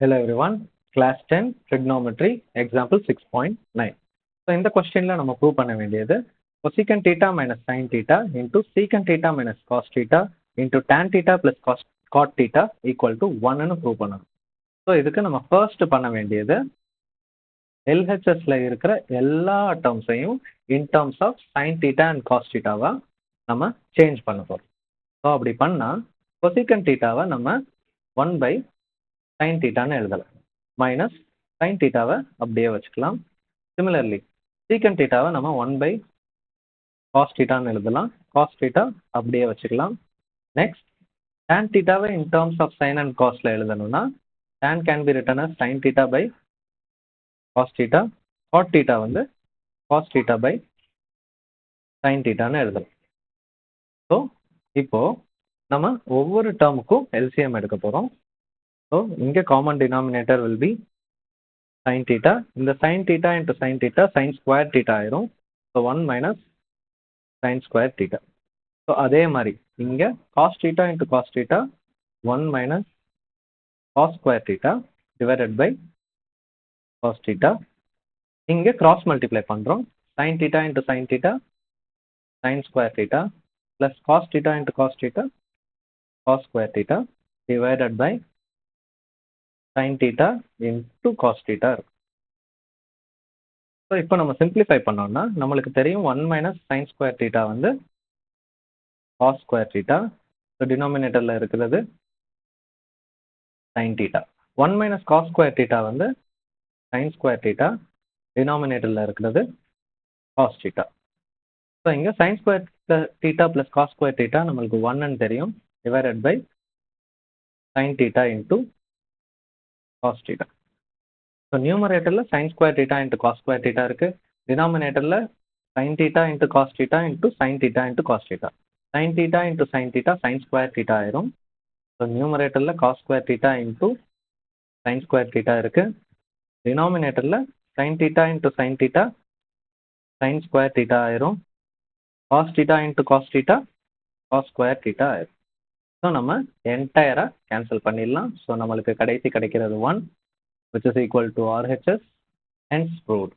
Hello everyone, class 10 trigonometry example 6.9. So இந்த questionல நம்ம prove பண்ண வேண்டியது cosecant theta minus sin theta into secant theta minus cos theta into tan theta plus cot theta equal to 1 ன்னு prove பண்ணணும். So இதுக்கு நம்ம first பண்ண வேண்டியது LHSல இருக்கிற எல்லா termsையும் in terms of sin theta and cos theta-வா நம்ம change பண்ண போறோம். So அப்படி பண்ணா cosecant theta-வை நம்ம 1 by sin theta-ன்னு எழுதலாம். மைனஸ் sin theta-வை அப்படியே வச்சுக்கலாம். சிமிலர்லி secant theta-வை நம்ம 1 by cos theta-ன்னு எழுதலாம். cos theta அப்படியே வச்சுக்கலாம். Next tan theta-வை in terms of sin and cos-ல எழுதணும்னா tan can be written as sin theta by cos theta. cot theta வந்து cos theta by sin theta-ன்னு எழுதலாம். So இப்போ நம்ம ஒவ்வொரு டேர்முக்கும் LCM எடுக்க போறோம். ஸோ இங்கே common denominator will be sin theta. இந்த sin theta into sin theta sin square theta ஆயிரும். So 1 minus sin square theta. So அதே மாதிரி இங்கே cos theta into cos theta 1 minus cos square theta divided by cos theta. இங்கே cross multiply பண்ணுறோம். sin theta into sin theta sin square theta plus cos theta into cos theta cos square theta divided by sin theta into cos theta. So இப்போ நம்ம simplify பண்ணோம்னா நம்மளுக்கு தெரியும் 1 minus sin square theta வந்து cos square theta. So டினாமினேட்டரில் இருக்கிறது sin theta. 1 minus cos square theta வந்து sin square theta. டினாமினேட்டரில் இருக்கிறது cos theta. ஸோ இங்கே sin square theta plus cos square theta நம்மளுக்கு 1ன்னு தெரியும் divided by sin theta into cos theta. So நியூமரேட்டரில் sin square theta into cos square theta இருக்கு. டினாமினேட்டரில் sin theta into cos theta into sin theta into cos theta. sin theta into sin theta sin square theta ஆயிரும். So நியூமரேட்டரில் cos square theta into sin square theta இருக்கு. டினாமினேட்டரில் sin theta into sin theta sin square theta ஆயிரும். cos theta into cos theta cos square theta ஆயிரும். So நம்ம என்டையராக cancel பண்ணிடலாம். So நம்மளுக்கு கடைசி கிடைக்கிறது 1 which is equal to RHS, hence proved.